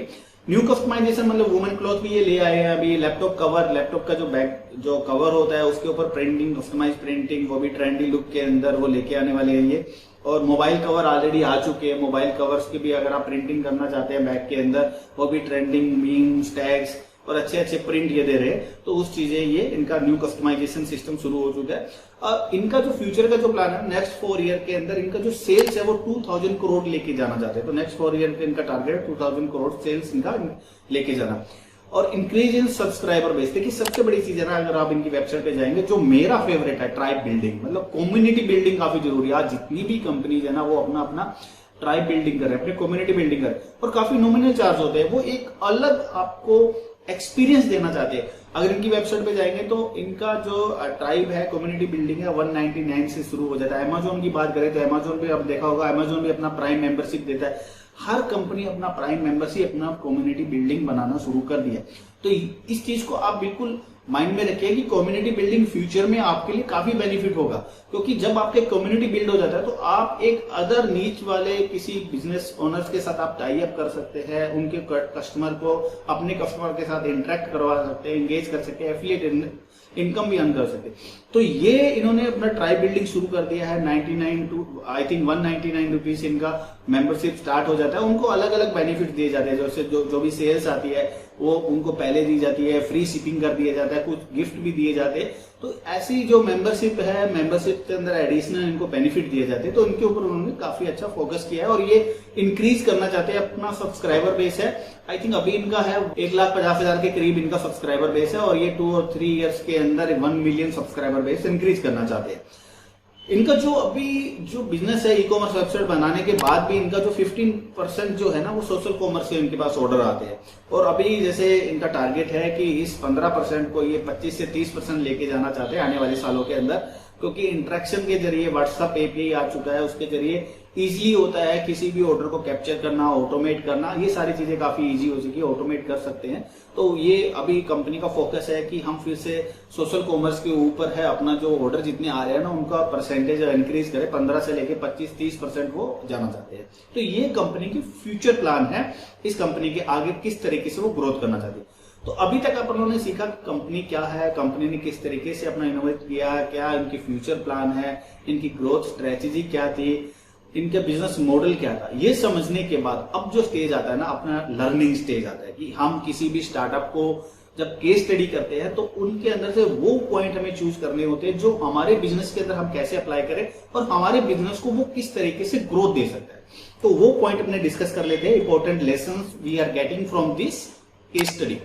न्यू कस्टमाइजेशन मतलब वुमेन क्लॉथ भी ये ले आए हैं अभी। लैपटॉप कवर, लैपटॉप का जो बैक जो कवर होता है उसके ऊपर प्रिंटिंग, कस्टमाइज प्रिंटिंग, वो भी ट्रेंडी लुक के अंदर वो लेके आने वाले हैं ये। और मोबाइल कवर ऑलरेडी आ चुके हैं, मोबाइल कवर्स की भी अगर आप प्रिंटिंग करना चाहते हैं बैग के अंदर, वो भी ट्रेंडिंग मीम्स, टैग्स और अच्छे अच्छे प्रिंट ये दे रहे हैं। तो उस चीजें ये इनका न्यू कस्टमाइजेशन सिस्टम शुरू हो चुका है। और इनका जो फ्यूचर का जो प्लान है, नेक्स्ट 4 ईयर के अंदर इनका जो सेल्स है वो 2000 करोड़ लेके जाना चाहते हैं। तो नेक्स्ट 4 ईयर का इनका टारगेट है 2000 करोड़ सेल्स इनका लेके जाना। और इंक्रीज इन सब्सक्राइबर बेस, देखिए सबसे बड़ी चीज है ना, अगर आप इनकी वेबसाइट पे जाएंगे, जो मेरा फेवरेट है, ट्राइब बिल्डिंग, मतलब कम्युनिटी बिल्डिंग काफी जरूरी है। आज जितनी भी कंपनीज है ना, वो अपना अपना ट्राइब बिल्डिंग कर रहे हैं, अपने कम्युनिटी बिल्डिंग कर रहे हैं, और काफी नॉमिनल चार्ज होते हैं। वो एक अलग आपको एक्सपीरियंस देना चाहते हैं। अगर इनकी वेबसाइट पे जाएंगे तो इनका जो ट्राइब है, कम्युनिटी बिल्डिंग है, 199 से शुरू हो जाता है। अमेजोन की बात करें तो अमेजोन पे आप देखा होगा, अमेजोन भी अपना प्राइम मेंबरशिप देता है। हर कंपनी अपना प्राइम मेंबरशिप, अपना कम्युनिटी बिल्डिंग बनाना शुरू कर दिया। तो इस चीज को आप बिल्कुल माइंड में रखिए कि कम्युनिटी बिल्डिंग फ्यूचर में आपके लिए काफी बेनिफिट होगा, क्योंकि जब आपके कम्युनिटी बिल्ड हो जाता है तो आप एक अदर नीच वाले किसी बिजनेस ओनर्स के साथ आप टाई अप कर सकते हैं, उनके कस्टमर को अपने कस्टमर के साथ इंटरेक्ट करवा सकते हैं, एंगेज कर सकते हैं, एफिलिएट इनकम भी अर्न कर सकते। तो ये इन्होंने अपना ट्राइब बिल्डिंग शुरू कर दिया है। 99 टू आई थिंक 199 रुपीज इनका मेंबरशिप स्टार्ट हो जाता है। उनको अलग अलग बेनिफिट दिए जाते हैं, जैसे जो भी सेल्स आती है वो उनको पहले दी जाती है, फ्री शिपिंग कर दिया जाता है, कुछ गिफ्ट भी दिए जाते हैं। तो ऐसी जो मेंबरशिप है, मेंबरशिप के अंदर एडिशनल इनको बेनिफिट दिए जाते हैं। तो इनके ऊपर उन्होंने काफी अच्छा फोकस किया है और ये इंक्रीज करना चाहते हैं। अपना सब्सक्राइबर बेस है, आई थिंक अभी इनका है 1,50,000 के करीब इनका सब्सक्राइबर बेस है, और ये 2 और 3 ईयर्स के अंदर 1 मिलियन सब्सक्राइबर बेस इंक्रीज करना चाहते हैं। इनका जो अभी जो बिजनेस है, ई कॉमर्स वेबसाइट बनाने के बाद भी इनका जो 15% जो है ना, वो सोशल कॉमर्स से इनके पास ऑर्डर आते हैं। और अभी जैसे इनका टारगेट है कि इस 15% को ये 25 से 30% लेके जाना चाहते हैं आने वाले सालों के अंदर, क्योंकि इंटरेक्शन के जरिए व्हाट्सएप एपीआई आ चुका है, उसके जरिए इजीली होता है किसी भी ऑर्डर को कैप्चर करना, ऑटोमेट करना, ये सारी चीजें काफी इजी हो चुकी है, ऑटोमेट कर सकते हैं। तो ये अभी कंपनी का फोकस है कि हम फिर से सोशल कॉमर्स के ऊपर है, अपना जो ऑर्डर जितने आ रहे हैं ना उनका परसेंटेज इंक्रीज करें, 15 से लेके 25-30% वो जाना चाहते हैं। तो ये कंपनी की फ्यूचर प्लान है, इस कंपनी के आगे किस तरीके से वो ग्रोथ करना चाहती है। तो अभी तक अपन लोगों ने सीखा कंपनी क्या है, कंपनी ने किस तरीके से अपना इनोवेट किया, क्या इनकी फ्यूचर प्लान है, इनकी ग्रोथ स्ट्रेटेजी क्या थी, इनका बिजनेस मॉडल क्या था। ये समझने के बाद अब जो स्टेज आता है ना, अपना लर्निंग स्टेज आता है कि हम किसी भी स्टार्टअप को जब केस स्टडी करते हैं तो उनके अंदर से वो पॉइंट हमें चूज करने होते हैं जो हमारे बिजनेस के अंदर हम कैसे अप्लाई करें और हमारे बिजनेस को वो किस तरीके से ग्रोथ दे सकता है। तो वो पॉइंट अपने डिस्कस कर लेते हैं, important lesson we are getting from this case study.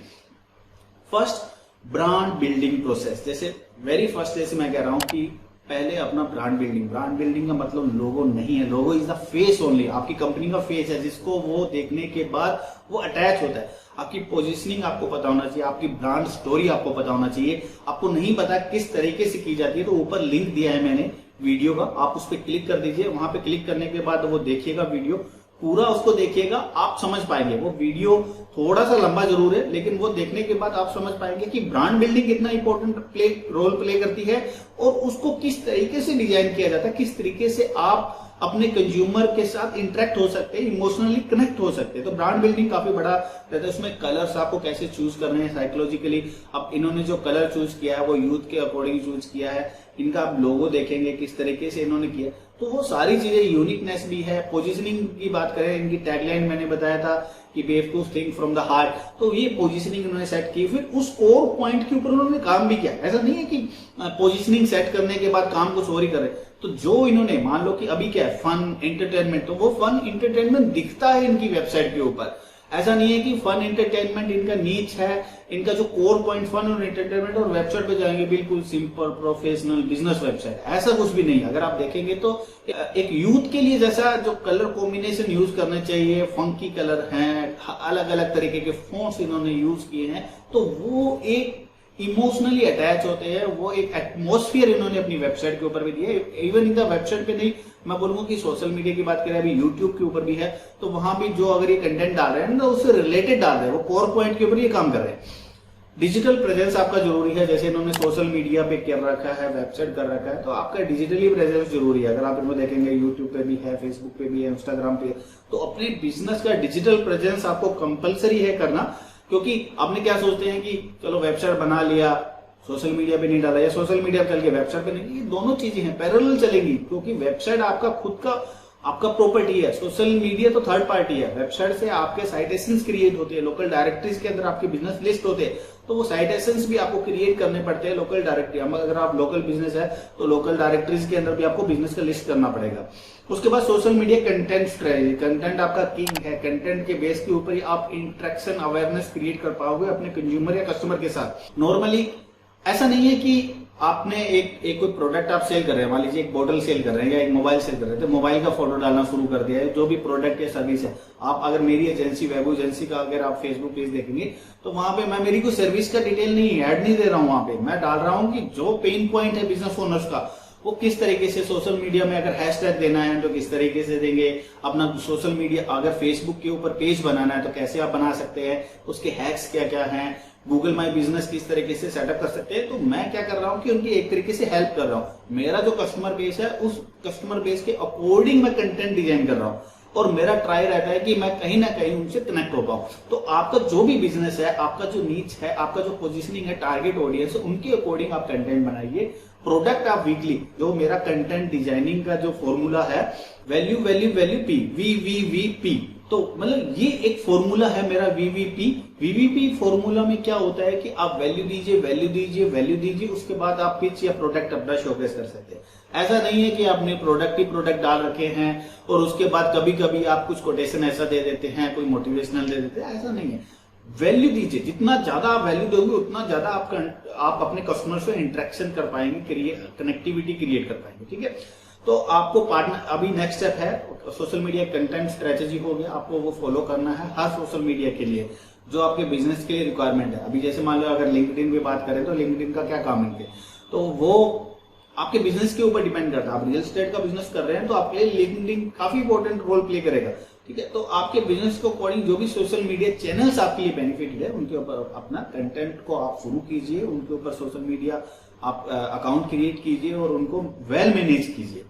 First, brand building process. जैसे वेरी फर्स्ट, जैसे मैं कह रहा हूं कि पहले अपना ब्रांड बिल्डिंग का मतलब लोगो नहीं है, लोगो इज द फेस ओनली, आपकी कंपनी का फेस है जिसको वो देखने के बाद वो अटैच होता है। आपकी पोजीशनिंग आपको पता होना चाहिए, आपकी ब्रांड स्टोरी आपको पता होना चाहिए। आपको नहीं पता किस तरीके से की जाती है तो ऊपर लिंक दिया है मैंने वीडियो का, आप उस पर क्लिक कर दीजिए। वहां पे क्लिक करने के बाद वो देखिएगा वीडियो, पूरा उसको देखिएगा, आप समझ पाएंगे। वो वीडियो थोड़ा सा लंबा जरूर है, लेकिन वो देखने के बाद आप समझ पाएंगे कि ब्रांड बिल्डिंग कितना इंपॉर्टेंट रोल प्ले करती है और उसको किस तरीके से डिजाइन किया जाता है, किस तरीके से आप अपने कंज्यूमर के साथ इंटरेक्ट हो सकते हैं, इमोशनली कनेक्ट हो सकते हैं। तो ब्रांड बिल्डिंग काफी बड़ा रहता है। उसमें कलर्स आपको कैसे चूज करने हैं साइकोलॉजिकली। अब इन्होंने जो कलर चूज किया है वो यूथ के अकॉर्डिंग चूज किया है। इनका आप लोगो देखेंगे किस तरीके से इन्होंने किया, तो वो सारी चीजें, यूनिकनेस भी है। पोजीशनिंग की बात करें, इनकी टैगलाइन मैंने बताया था कि बेवकूफ थिंक फ्रॉम द हार्ट, तो ये पोजीशनिंग उन्होंने सेट की। फिर उस कोर पॉइंट के ऊपर उन्होंने काम भी किया। ऐसा नहीं है कि पोजीशनिंग सेट करने के बाद काम कुछ और ही करे। तो जो इन्होंने, मान लो कि अभी क्या है, फन एंटरटेनमेंट, तो वो फन एंटरटेनमेंट दिखता है इनकी वेबसाइट के ऊपर। ऐसा नहीं है कि फन एंटरटेनमेंट इनका नीच है, इनका जो कोर पॉइंट फन और एंटरटेनमेंट, और वेबसाइट पे जाएंगे बिल्कुल सिंपल प्रोफेशनल बिजनेस वेबसाइट, ऐसा कुछ भी नहीं। अगर आप देखेंगे तो एक यूथ के लिए जैसा जो कलर कॉम्बिनेशन यूज करने चाहिए, फंकी कलर हैं, अलग अलग तरीके के फोन्ट्स इन्होंने यूज किए हैं, तो वो एक इमोशनली अटैच होते हैं, वो एक एटमोस्फियर इन्होंने अपनी वेबसाइट के ऊपर भी दिया है। इवन इनका वेबसाइट पे नहीं, मैं बोलूंगा कि सोशल मीडिया की बात करें, अभी यूट्यूब के ऊपर भी है, तो वहां भी जो अगर ये कंटेंट डाल रहे हैं ना, उससे रिलेटेड डाल रहे हैं, वो कोर पॉइंट के ऊपर ये काम कर रहे हैं। डिजिटल प्रेजेंस आपका जरूरी है, जैसे इन्होंने सोशल मीडिया पे कर रखा है, वेबसाइट कर रखा है, तो आपका डिजिटली प्रेजेंस जरूरी है। अगर आप इनको देखेंगे यूट्यूब पे भी है, फेसबुक पे भी है, इंस्टाग्राम पे, तो अपने बिजनेस का डिजिटल प्रेजेंस आपको कंपलसरी है करना। क्योंकि आपने क्या सोचते हैं कि चलो वेबसाइट बना लिया, सोशल मीडिया पे नहीं डाला, या सोशल मीडिया पे चल के वेबसाइट पे नहीं, ये दोनों चीजें हैं, पैरेलल चलेंगी। क्योंकि वेबसाइट आपका खुद का आपका प्रॉपर्टी है, सोशल मीडिया तो थर्ड पार्टी है। वेबसाइट से आपके साइटेशंस क्रिएट होते हैं, लोकल डायरेक्टरीज के अंदर आपके बिजनेस लिस्ट होते हैं, तो वो साइटेशंस भी आपको क्रिएट करने पड़ते हैं लोकल डायरेक्टरी। अगर आप लोकल बिजनेस है तो लोकल डायरेक्टरीज के अंदर भी आपको बिजनेस का लिस्ट करना पड़ेगा। उसके बाद social media content strategy, content आपका किंग है, कंटेंट के बेस के ऊपर ही आप इंटरेक्शन अवेयरनेस क्रिएट कर पाओगे अपने कंज्यूमर या कस्टमर के साथ। नॉर्मली ऐसा नहीं है कि आपने एक कोई प्रोडक्ट आप सेल कर रहे हैं, मान लीजिए एक बोतल सेल कर रहे हैं या एक मोबाइल सेल कर रहे हैं, तो मोबाइल का फोटो डालना शुरू कर दिया है, जो भी प्रोडक्ट या सर्विस है। आप अगर मेरी एजेंसी वैभव एजेंसी का अगर आप फेसबुक पेज देखेंगे तो वहां पे मैं मेरी कोई सर्विस का डिटेल नहीं ऐड नहीं दे रहा हूं, वहां पे मैं डाल रहा हूं कि जो पेन पॉइंट है बिजनेस ओनर्स का, वो किस तरीके से सोशल मीडिया में अगर हैशटैग देना है तो किस तरीके से देंगे, अपना सोशल मीडिया अगर फेसबुक के ऊपर पेज बनाना है तो कैसे आप बना सकते हैं, उसके हैक्स क्या क्या हैं, गूगल माई बिजनेस किस तरीके से सेटअप कर सकते हैं। तो मैं क्या कर रहा हूं कि उनकी एक तरीके से हेल्प कर रहा हूं। मेरा जो कस्टमर बेस है उस कस्टमर बेस के अकॉर्डिंग मैं कंटेंट डिजाइन कर रहा हूं, और मेरा ट्राई रहता है कि मैं कहीं ना कहीं उनसे कनेक्ट हो पाऊं। तो आपका जो भी बिजनेस है, आपका जो नीच है, आपका जो पोजीशनिंग है, टारगेट ऑडियंस है, उनके अकॉर्डिंग आप कंटेंट बनाइए। प्रोडक्ट आप वीकली, जो मेरा कंटेंट डिजाइनिंग का जो फॉर्मूला है, value value value P, VVVP, तो मतलब ये एक फॉर्मूला है मेरा VVP फॉर्मूला में क्या होता है कि आप वैल्यू दीजिए, वैल्यू दीजिए, वैल्यू दीजिए, उसके बाद आप पिच या प्रोडक्ट अपना शोकेस कर सकते हैं। ऐसा नहीं है कि आपने प्रोडक्ट ही प्रोडक्ट डाल रखे हैं और उसके बाद कभी कभी आप कुछ कोटेशन ऐसा दे देते हैं, कोई मोटिवेशनल दे देते हैं, ऐसा नहीं है। वैल्यू दीजिए, जितना ज्यादा आप वैल्यू दोगे उतना ज्यादा आप अपने कस्टमर से इंटरेक्शन कर पाएंगे, कनेक्टिविटी क्रिएट कर पाएंगे। ठीक है, तो आपको पार्टनर, अभी नेक्स्ट स्टेप है सोशल मीडिया कंटेंट स्ट्रेटेजी हो गया, आपको वो फॉलो करना है हर सोशल मीडिया के लिए जो आपके बिजनेस के लिए रिक्वायरमेंट है। अभी जैसे मान लो अगर लिंक्डइन की बात करें तो लिंक्डइन का क्या काम है, तो वो आपके बिजनेस के ऊपर डिपेंड करता है। आप रियल एस्टेट का बिजनेस कर रहे हैं तो आपके लिए लिंक्डइन काफी इंपॉर्टेंट रोल प्ले करेगा। ठीक है, तो आपके बिजनेस को अकॉर्डिंग जो भी सोशल मीडिया चैनल्स आपके लिए बेनिफिटेड है उनके ऊपर अपना कंटेंट को आप शुरू कीजिए, उनके ऊपर सोशल मीडिया आप अकाउंट क्रिएट कीजिए और उनको वेल मैनेज कीजिए।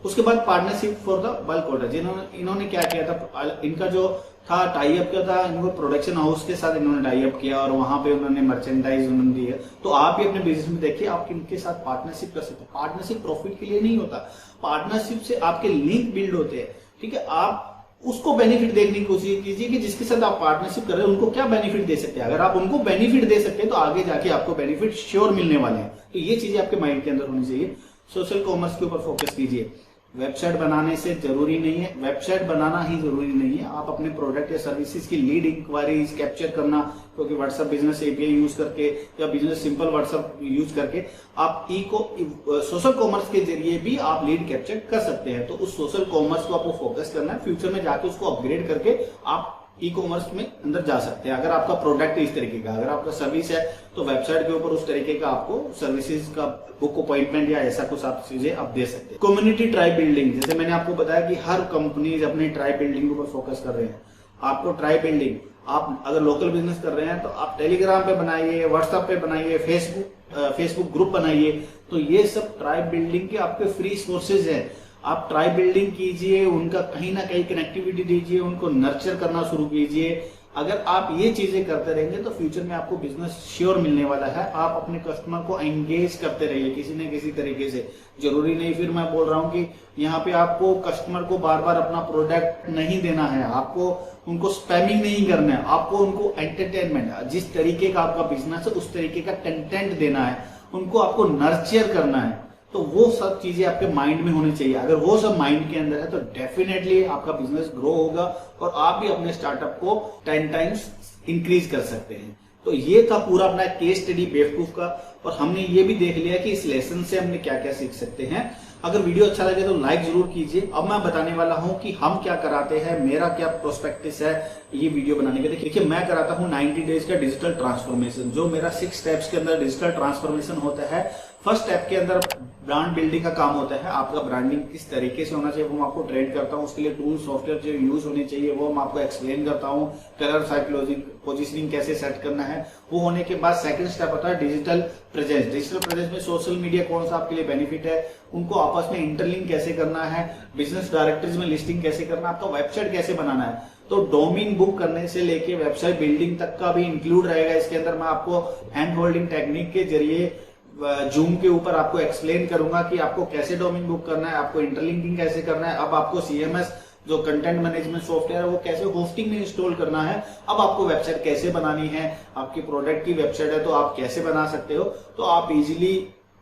उसके बाद partnership for the bulk order, इन्होंने क्या किया था, इनका जो था टाई अप क्या था, इनको प्रोडक्शन हाउस के साथ इन्होंने टाई अप किया और वहां पे उन्होंने मर्चेंडाइज उन्होंने दी है। तो आप भी अपने बिजनेस में देखिए आप किनके साथ पार्टनरशिप कर सकते हैं। पार्टनरशिप प्रॉफिट के लिए नहीं होता, पार्टनरशिप से आपके लिंक बिल्ड होते हैं। ठीक है, आप उसको बेनिफिट देखने की कोशिश कीजिए कि जिसके साथ आप पार्टनरशिप कर रहे हैं उनको क्या बेनिफिट दे सकते हैं। अगर आप उनको बेनिफिट दे सकते हैं तो आगे जाके आपको बेनिफिट श्योर मिलने वाले हैं। तो ये चीजें आपके माइंड के अंदर होनी चाहिए। सोशल कॉमर्स के ऊपर फोकस कीजिए। वेबसाइट बनाने से जरूरी नहीं है, वेबसाइट बनाना ही जरूरी नहीं है, आप अपने प्रोडक्ट या सर्विसेज की लीड इंक्वायरीज कैप्चर करना, क्योंकि व्हाट्सएप बिजनेस एपीआई यूज करके या बिजनेस सिंपल व्हाट्सएप यूज करके आप सोशल कॉमर्स के जरिए भी आप लीड कैप्चर कर सकते हैं। तो उस सोशल कॉमर्स को आपको फोकस करना है, फ्यूचर में जाके उसको अपग्रेड करके आप ई कॉमर्स में अंदर जा सकते हैं। अगर आपका प्रोडक्ट इस तरीके का, अगर आपका सर्विस है तो वेबसाइट के ऊपर उस तरीके का आपको सर्विसेज का बुक अपॉइंटमेंट या ऐसा कुछ आप चीजें आप दे सकते हैं। कम्युनिटी ट्राइब बिल्डिंग, जैसे मैंने आपको बताया कि हर कंपनीज अपने ट्राइब बिल्डिंग के ऊपर फोकस कर रहे हैं। आपको ट्राइब बिल्डिंग, आप अगर लोकल बिजनेस कर रहे हैं तो आप टेलीग्राम पे बनाइए, व्हाट्सएप पे बनाइए, फेसबुक ग्रुप बनाइए। तो ये सब ट्राइब बिल्डिंग के आपके फ्री सोर्सेज हैं। आप ट्राइब बिल्डिंग कीजिए, उनका कहीं ना कहीं कनेक्टिविटी दीजिए, उनको नर्चर करना शुरू कीजिए। अगर आप ये चीजें करते रहेंगे तो फ्यूचर में आपको बिजनेस श्योर मिलने वाला है। आप अपने कस्टमर को एंगेज करते रहिए किसी न किसी तरीके से। जरूरी नहीं फिर मैं बोल रहा हूँ कि यहाँ पे आपको कस्टमर को बार बार अपना प्रोडक्ट नहीं देना है, आपको उनको स्पैमिंग नहीं करना है, आपको उनको एंटरटेनमेंट, जिस तरीके का आपका बिजनेस है उस तरीके का कंटेंट देना है, उनको आपको नर्चर करना है। तो वो सब चीजें आपके माइंड में होनी चाहिए। अगर वो सब माइंड के अंदर है तो डेफिनेटली आपका बिजनेस ग्रो होगा और आप भी अपने स्टार्टअप को 10 टाइम्स इंक्रीज कर सकते हैं। तो ये था पूरा अपना केस स्टडी बेवकूफ का, और हमने ये भी देख लिया कि इस लेसन से हमने क्या क्या सीख सकते हैं। अगर वीडियो अच्छा लगे तो लाइक जरूर कीजिए। अब मैं बताने वाला हूं कि हम क्या कराते हैं, मेरा क्या प्रोस्पेक्टिस है ये वीडियो बनाने के लिए। देखिए मैं कराता हूं 90 डेज का डिजिटल ट्रांसफॉर्मेशन, जो मेरा 6 स्टेप्स के अंदर डिजिटल ट्रांसफॉर्मेशन होता है। फर्स्ट स्टेप के अंदर ब्रांड बिल्डिंग का काम होता है। आपका ब्रांडिंग किस तरीके से होना चाहिए वो मैं आपको ट्रेन करता हूँ। उसके लिए टूल सॉफ्टवेयर जो यूज होने चाहिए वो मैं आपको एक्सप्लेन करता हूँ। कलर साइकोलॉजी पोजिशनिंग कैसे सेट करना है वो होने के बाद सेकंड स्टेप होता है डिजिटल प्रेजेंस। डिजिटल प्रेजेंस में सोशल मीडिया कौन सा आपके लिए बेनिफिट है, उनको आपस में इंटरलिंक कैसे करना है, बिजनेस डायरेक्टरीज में लिस्टिंग कैसे करना है, आपका वेबसाइट कैसे बनाना है। तो डोमेन बुक करने से लेके वेबसाइट बिल्डिंग तक का भी इंक्लूड रहेगा इसके अंदर। मैं आपको हैंड होल्डिंग टेक्निक के जरिए जूम के ऊपर आपको एक्सप्लेन करूंगा कि आपको कैसे डोमेन बुक करना है, आपको इंटरलिंकिंग कैसे करना है, अब आपको CMS जो कंटेंट मैनेजमेंट सॉफ्टवेयर है वो कैसे होस्टिंग में इंस्टॉल करना है, अब आपको वेबसाइट कैसे बनानी है, आपकी प्रोडक्ट की वेबसाइट है तो आप कैसे बना सकते हो, तो आप इजीली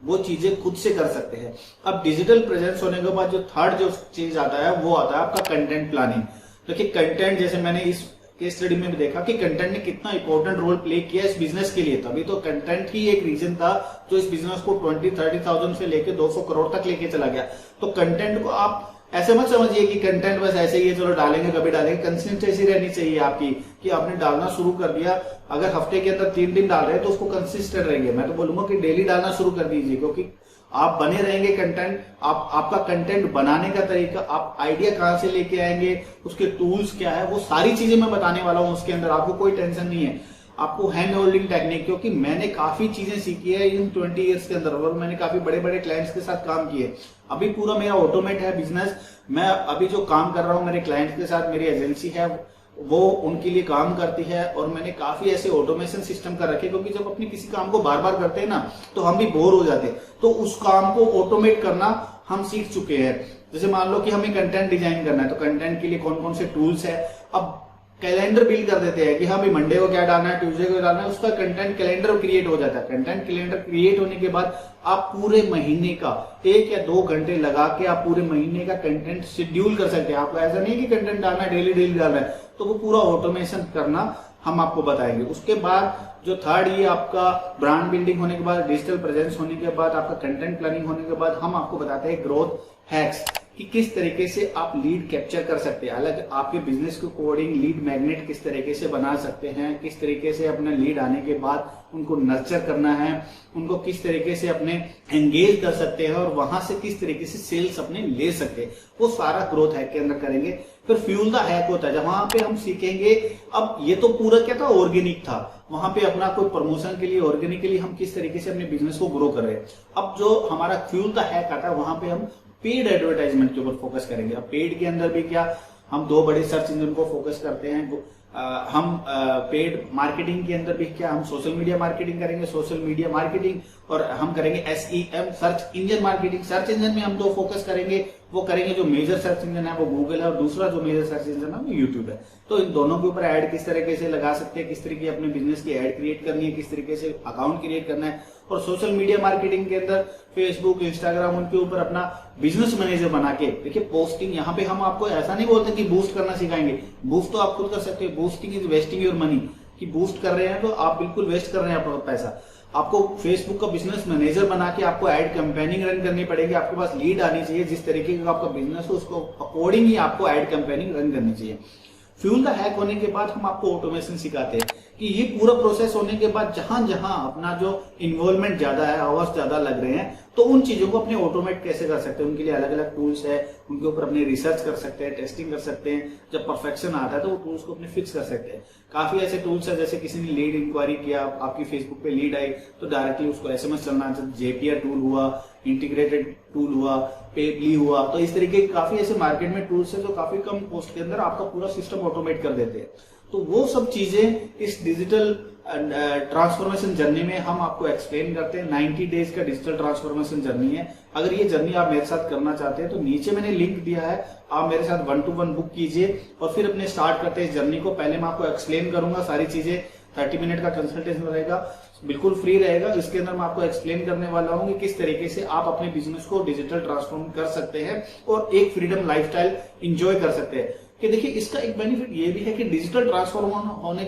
वो चीजें खुद से कर सकते हैं। अब डिजिटल प्रेजेंस होने के बाद जो थर्ड जो चीज आता है वो आता है आपका कंटेंट प्लानिंग। देखिए कंटेंट, जैसे मैंने इस केस स्टडी में भी देखा कि कंटेंट ने कितना इंपॉर्टेंट रोल प्ले किया इस बिजनेस के लिए। तभी तो कंटेंट ही एक रीजन था जो इस बिजनेस को 20-30,000 से लेके 200 करोड़ तक लेके चला गया। तो कंटेंट को आप ऐसे मत समझिए कि कंटेंट बस ऐसे ही है, चलो डालेंगे कभी डालेंगे। कंसिस्टेंसी रहनी चाहिए आपकी कि आपने डालना शुरू कर दिया। अगर हफ्ते के अंदर 3 दिन डाल रहे हैं तो उसको कंसिस्टेंट रहिए। मैं तो बोलूंगा कि डेली डालना शुरू कर दीजिए, क्योंकि आप बने रहेंगे कंटेंट। आपका कंटेंट बनाने का तरीका, आप आइडिया कहां से लेके आएंगे, उसके टूल्स क्या है, वो सारी चीजें मैं बताने वाला हूं उसके अंदर। आपको कोई टेंशन नहीं है। आपको हैंड होल्डिंग टेक्निक, क्योंकि मैंने काफी चीजें सीखी है इन 20 ईयर्स के अंदर और मैंने काफी बड़े बड़े क्लाइंट्स के साथ काम किए। अभी पूरा मेरा ऑटोमेट है बिजनेस। मैं अभी जो काम कर रहा हूं मेरे क्लाइंट्स के साथ, मेरी एजेंसी है वो उनके लिए काम करती है और मैंने काफी ऐसे ऑटोमेशन सिस्टम कर रखे, क्योंकि जब अपने किसी काम को बार बार करते हैं ना तो हम भी बोर हो जाते हैं। तो उस काम को ऑटोमेट करना हम सीख चुके हैं। जैसे मान लो कि हमें कंटेंट डिजाइन करना है तो कंटेंट के लिए कौन कौन से टूल्स है। अब कैलेंडर बिल्ड कर देते हैं कि हाँ भाई मंडे को क्या डालना है, ट्यूसडे को डालना है, उसका कंटेंट कैलेंडर क्रिएट हो जाता है। कंटेंट कैलेंडर क्रिएट होने के बाद आप पूरे महीने का 1 या 2 घंटे लगा के आप पूरे महीने का कंटेंट शेड्यूल कर सकते हैं। आपको ऐसा नहीं कि कंटेंट डालना है डेली डालना है, तो वो पूरा ऑटोमेशन करना हम आपको बताएंगे। उसके बाद जो थर्ड, ये आपका ब्रांड बिल्डिंग होने के बाद, डिजिटल प्रेजेंस होने के बाद, आपका कंटेंट प्लानिंग होने के बाद हम आपको बताते हैं ग्रोथ हैक्स कि किस तरीके से आप लीड कैप्चर कर सकते हैं। अलग आपके बिजनेस को कोडिंग लीड मैग्नेट किस तरीके से बना सकते हैं, किस तरीके से अपने लीड आने के बाद उनको नर्चर करना है, उनको किस तरीके से अपने एंगेज कर सकते हैं और वहां से किस तरीके से सेल्स अपने ले सकते हैं, वो सारा ग्रोथ हैक के अंदर करेंगे। फिर फ्यूल द हैक होता है जहां पे हम सीखेंगे। अब ये तो पूरा क्या था, ऑर्गेनिक था। वहां पे अपना कोई प्रमोशन के लिए ऑर्गेनिकली हम किस तरीके से अपने बिजनेस को ग्रो कर रहे हैं। अब जो हमारा फ्यूल द हैक आता है वहां पे हम पेड एडवर्टाइजमेंट के ऊपर फोकस करेंगे। अब पेड के अंदर भी क्या, हम 2 बड़े सर्च इंजन को फोकस करते हैं। हम पेड मार्केटिंग के अंदर भी क्या, हम सोशल मीडिया मार्केटिंग करेंगे, सोशल मीडिया मार्केटिंग, और हम करेंगे SEM search engine marketing. Search engine में हम 2 फोकस करेंगे। वो करेंगे जो मेजर सर्च इंजन है वो गूगल है और दूसरा जो मेजर सर्च इंजन है वो यूट्यूब है। तो इन दोनों के ऊपर ऐड किस तरीके से लगा सकते हैं, किस तरीके अपने बिजनेस की ऐड क्रिएट करनी है, किस तरीके से अकाउंट क्रिएट करना है। और सोशल मीडिया मार्केटिंग के अंदर फेसबुक, इंस्टाग्राम, उनके ऊपर अपना बिजनेस मैनेजर बना के, देखिए पोस्टिंग, यहाँ पे हम आपको ऐसा नहीं बोलते कि बूस्ट करना सिखाएंगे। बूस्ट तो आप खुद कर सकते हैं। Boosting is wasting your money, कि बूस्ट कर रहे हैं तो आप बिल्कुल वेस्ट कर रहे हैं अपना पैसा। आपको फेसबुक का बिजनेस मैनेजर बना के आपको एड कैंपेनिंग रन करनी पड़ेगी। आपके पास लीड आनी चाहिए, जिस तरीके का आपका बिजनेस हो उसको अकॉर्डिंग ही आपको एड कैंपेनिंग रन करनी चाहिए। फ्यूल द हैक होने के बाद हम आपको ऑटोमेशन सिखाते हैं कि ये पूरा प्रोसेस होने के बाद जहां जहां अपना जो इन्वॉल्वमेंट ज्यादा है, आवर्स ज्यादा लग रहे हैं, तो उन चीजों को अपने ऑटोमेट कैसे कर सकते हैं। उनके लिए अलग अलग टूल्स है, उनके ऊपर अपने रिसर्च कर सकते हैं, टेस्टिंग कर सकते हैं। जब परफेक्शन आता है तो वो टूल्स को अपने फिक्स कर सकते हैं। काफी ऐसे टूल्स है, जैसे किसी ने लीड इंक्वायरी किया, आपकी फेसबुक पे लीड आई तो डायरेक्टली उसको SMS चलना, JPR टूल हुआ, इंटीग्रेटेड टूल हुआ, पेबली हुआ। तो इस तरीके के काफी ऐसे मार्केट में टूल्स है जो काफी कम कॉस्ट के अंदर आपका पूरा सिस्टम ऑटोमेट कर देते हैं। तो वो सब चीजें इस डिजिटल ट्रांसफॉर्मेशन जर्नी में हम आपको एक्सप्लेन करते हैं। 90 डेज का डिजिटल ट्रांसफॉर्मेशन जर्नी है। अगर ये जर्नी आप मेरे साथ करना चाहते हैं तो नीचे मैंने लिंक दिया है, आप मेरे साथ 1-to-1 बुक कीजिए और फिर अपने स्टार्ट करते हैं इस जर्नी को। पहले मैं आपको एक्सप्लेन करूंगा सारी चीजें 30 मिनट का कंसल्टेशन रहेगा, बिल्कुल फ्री रहेगा। इसके अंदर मैं आपको एक्सप्लेन करने वाला हूँ कि किस तरीके से आप अपने बिजनेस को डिजिटल ट्रांसफॉर्म कर सकते हैं और एक फ्रीडम लाइफस्टाइल एंजॉय कर सकते हैं। कि देखिए इसका एक बेनिफिट ये भी है कि डिजिटल ट्रांसफॉर्मेशन होने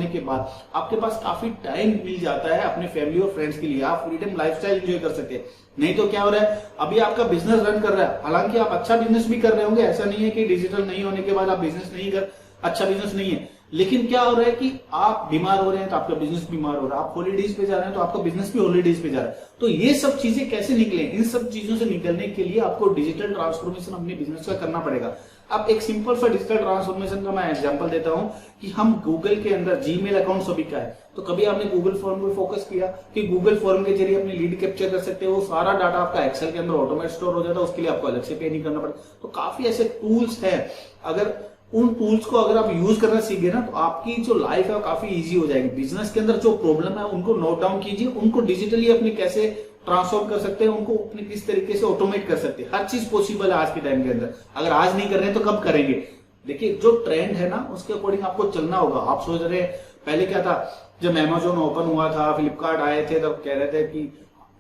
के बाद आपके पास काफी टाइम मिल जाता है अपने फैमिली और फ्रेंड्स के लिए, आप फ्रीडम लाइफस्टाइल एंजॉय कर सकते हैं। नहीं तो क्या हो रहा है, अभी आपका बिजनेस रन कर रहा है, हालांकि आप अच्छा बिजनेस भी कर रहे होंगे, ऐसा नहीं है कि डिजिटल नहीं होने के बाद आप बिजनेस नहीं कर, अच्छा बिजनेस नहीं है, लेकिन क्या हो रहा है कि आप बीमार हो रहे हैं तो आपका बिजनेस बीमार हो रहा है, आप हॉलीडेज पे जा रहे हैं तो आपका बिजनेस भी हॉलीडेज पे जा रहा है। तो ये सब चीजें कैसे निकले, इन सब चीजों से निकलने के लिए आपको डिजिटल ट्रांसफॉर्मेशन अपने बिजनेस का करना पड़ेगा। अब एक सिंपल सा डिजिटल ट्रांसफॉर्मेशन का मैं एग्जांपल देता हूं कि हम गूगल के अंदर जीमेल अकाउंट सभी का है, तो कभी आपने गूगल फॉर्म पे फोकस किया कि गूगल फॉर्म के जरिए अपनी लीड कैप्चर कर सकते हो, वो सारा डाटा आपका एक्सेल के अंदर ऑटोमेटिक स्टोर हो जाता है, उसके लिए आपको अलग से पे नहीं करना पड़ता। तो काफी ऐसे टूल्स है, अगर उन टूल्स को अगर आप यूज करना सीख गए ना तो आपकी जो लाइफ है वो काफी इजी हो जाएगी। बिजनेस के अंदर जो प्रॉब्लम है उनको नोट डाउन कीजिए, उनको डिजिटली अपने कैसे ट्रांसफॉर्म कर सकते हैं, उनको अपने किस तरीके से ऑटोमेट कर सकते हैं, हर चीज पॉसिबल है आज के टाइम के अंदर। अगर आज नहीं कर रहे हैं तो कब करेंगे। देखिए जो ट्रेंड है ना उसके अकॉर्डिंग आपको चलना होगा। आप सोच रहे हैं पहले क्या था, जब अमेजोन ओपन हुआ था, फ्लिपकार्ट आए थे, तब कह रहे थे कि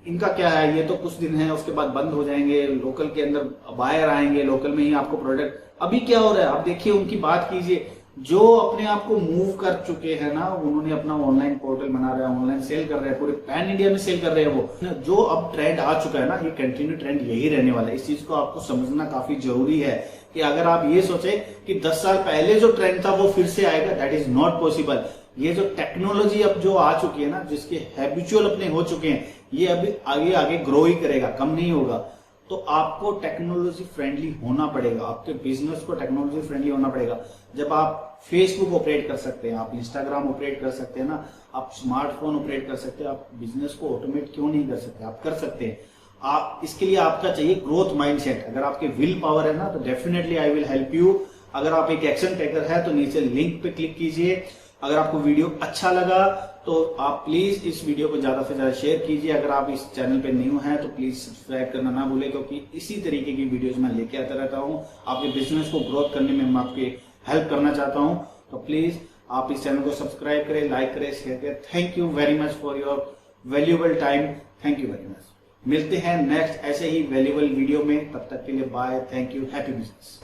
इनका क्या है, ये तो कुछ दिन है उसके बाद बंद हो जाएंगे, लोकल के अंदर बायर आएंगे, लोकल में ही आपको प्रोडक्ट। अभी क्या हो रहा है आप देखिए, उनकी बात कीजिए, जो अपने आप को मूव कर चुके हैं ना, उन्होंने अपना ऑनलाइन पोर्टल बना रहे हैं, ऑनलाइन सेल कर रहे हैं, पूरे पैन इंडिया में सेल कर रहे हैं वो। जो अब ट्रेंड आ चुका है ना, ये कंटिन्यू ट्रेंड यही रहने वाला है। इस चीज को आपको समझना काफी जरूरी है कि अगर आप ये सोचे कि 10 साल पहले जो ट्रेंड था वो फिर से आएगा, दैट इज नॉट पॉसिबल। ये जो टेक्नोलॉजी अब जो आ चुकी है ना, जिसके हैबिचुअल अपने हो चुके हैं, ये अभी आगे आगे ग्रो ही करेगा, कम नहीं होगा। तो आपको टेक्नोलॉजी फ्रेंडली होना पड़ेगा, आपके बिजनेस को टेक्नोलॉजी फ्रेंडली होना पड़ेगा। जब आप फेसबुक ऑपरेट कर सकते हैं, आप इंस्टाग्राम ऑपरेट कर सकते हैं ना, आप स्मार्टफोन ऑपरेट कर सकते हैं, आप बिजनेस को ऑटोमेट क्यों नहीं कर सकते, आप कर सकते हैं। आप इसके लिए आपका चाहिए ग्रोथ माइंडसेट। अगर आपके विल पावर है ना तो definitely I will help you. अगर आप एक एक्शन टेकर है तो नीचे लिंक पे क्लिक कीजिए। अगर आपको वीडियो अच्छा लगा तो आप प्लीज इस वीडियो को ज्यादा से ज्यादा शेयर कीजिए। अगर आप इस चैनल पे न्यू हैं तो प्लीज सब्सक्राइब करना ना भूलें, क्योंकि इसी तरीके की वीडियोस मैं लेके आता रहता हूं। आपके बिजनेस को ग्रोथ करने में मैं आपकी हेल्प करना चाहता हूं, तो प्लीज आप इस चैनल को सब्सक्राइब करें, लाइक करें, शेयर करें। Thank you very much for your valuable time. Thank you very much. मिलते हैं नेक्स्ट ऐसे ही वैल्यूएबल वीडियो में, तब तक के लिए bye. Thank you. Happy business.